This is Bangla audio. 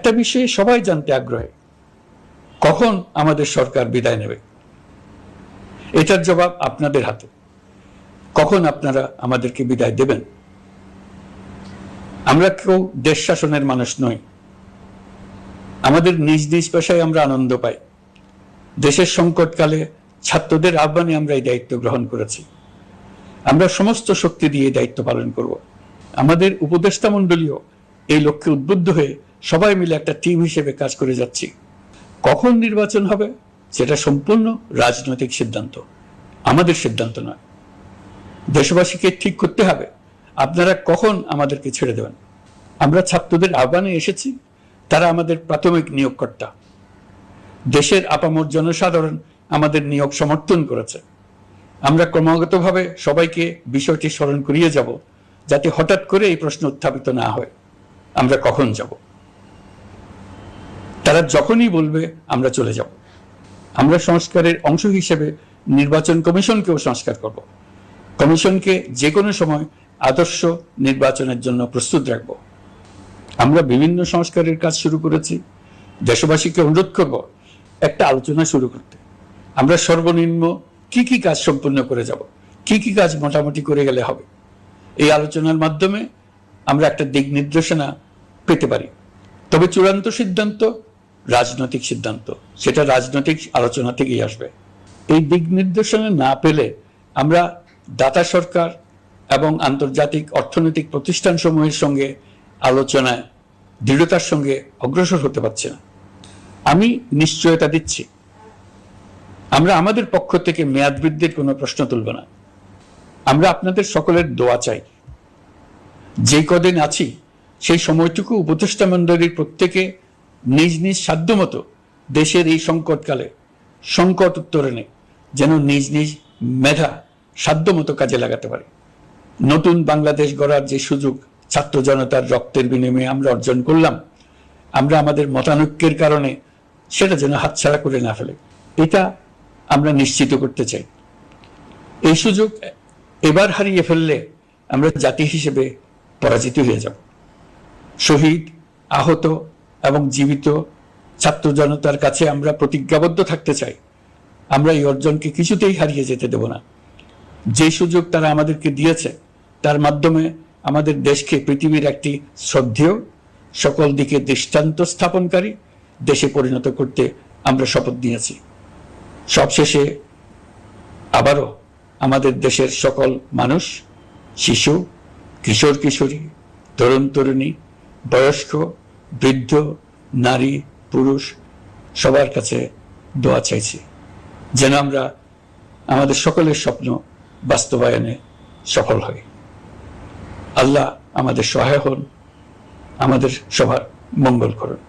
একটা বিষয়ে সবাই জানতে আগ্রহী, কখন আমাদের সরকার বিদায় নেবে। এটার জবাব আপনাদের হাতে। কখন আপনারা আমাদেরকে বিদায় দেবেন? আমরা কেউ দেশ শাসনের মানুষ নই। আমাদের নিজ নিজ পেশায় আমরা আনন্দ পাই। দেশের সংকটকালে ছাত্রদের আহ্বানে আমরা এই দায়িত্ব গ্রহণ করেছি। আমরা সমস্ত শক্তি দিয়ে দায়িত্ব পালন করব। আমাদের উপদেষ্টা মণ্ডলীও এই লক্ষ্যে উদ্বুদ্ধ হয়ে সবাই মিলে একটা টিম হিসেবে কাজ করে যাচ্ছি। কখন নির্বাচন হবে সেটা সম্পূর্ণ রাজনৈতিক সিদ্ধান্ত, আমাদের সিদ্ধান্ত নয়। দেশবাসীকে ঠিক করতে হবে আপনারা কখন আমাদেরকে ছেড়ে দেবেন। আমরা ছাত্রদের আহ্বানে এসেছি, তারা আমাদের প্রাথমিক নিয়োগকর্তা। দেশের আপামর জনসাধারণ আমাদের নিয়োগ সমর্থন করেছে। আমরা ক্রমাগতভাবে সবাইকে বিষয়টি স্মরণ করিয়ে যাব, যাতে হঠাৎ করে এই প্রশ্ন উত্থাপিত না হয় আমরা কখন যাব। তারা যখনই বলবে আমরা চলে যাব। আমরা সংস্কারের অংশ হিসেবে নির্বাচন কমিশনকেও সংস্কার করব। কমিশনকে যে কোনো সময় আদর্শ নির্বাচনের জন্য প্রস্তুত রাখব। আমরা বিভিন্ন সংস্কারের কাজ শুরু করেছি। দেশবাসীকে অনুরোধ করব একটা আলোচনা শুরু করতে। আমরা সর্বনিম্ন কি কি কাজ সম্পূর্ণ করে যাব, কি কি কাজ মোটামুটি করে গেলে হবে। এই আলোচনার মাধ্যমে আমরা একটা দিক নির্দেশনা পেতে পারি। তবে চূড়ান্ত সিদ্ধান্ত রাজনৈতিক সিদ্ধান্ত, সেটা রাজনৈতিক আলোচনা থেকেই আসবে। এই দিক নির্দেশনা না পেলে আমরা দাতা সরকার এবং আন্তর্জাতিক অর্থনৈতিক প্রতিষ্ঠানসমূহের সঙ্গে আলোচনায় দৃঢ়তার সঙ্গে অগ্রসর হতে পারছি না। আমি নিশ্চয়তা দিচ্ছি, আমরা আমাদের পক্ষ থেকে মেয়াদ বৃদ্ধির কোনো প্রশ্ন তুলব না। আমরা আপনাদের সকলের দোয়া চাই। যে কদিন আছি সেই সময়টুকু উপদেষ্টা মণ্ডলীর প্রত্যেকে নিজ নিজ সাধ্যমতো দেশের এই সংকটকালে সংকট উত্তরণে যেন নিজ নিজ মেধা সাধ্যমতো কাজে লাগাতে পারে। নতুন বাংলাদেশ গড়ার যে সুযোগ ছাত্র জনতার রক্তের বিনিময়ে আমরা অর্জন করলাম, আমরা আমাদের মতানৈক্যের কারণে সেটা যেন হাতছাড়া করে না ফেলে, এটা আমরা নিশ্চিত করতে চাই। এই সুযোগ এবার হারিয়ে ফেললে আমরা জাতি হিসেবে পরাজিত হয়ে যাব। শহীদ, আহত এবং জীবিত ছাত্র জনতার কাছে আমরা প্রতিজ্ঞাবদ্ধ থাকতে চাই। আমরা এই অর্জনকে কিছুতেই হারিয়ে যেতে দেব না। যে সুযোগ তারা আমাদেরকে দিয়েছে তার মাধ্যমে আমাদের দেশকে পৃথিবীর একটি শ্রদ্ধেয়, সকল দিকে দৃষ্টান্ত স্থাপনকারী দেশে পরিণত করতে আমরা শপথ নিয়েছি। সবশেষে আবারও আমাদের দেশের সকল মানুষ, শিশু, কিশোর কিশোরী, তরুণ তরুণী, বয়স্ক, বৃদ্ধ, নারী, পুরুষ সবার কাছে দোয়া চাইছি যেন আমরা আমাদের সকলের স্বপ্ন বাস্তবায়নে সফল হই। আল্লাহ আমাদের সহায় হন, আমাদের সবার মঙ্গল করুন।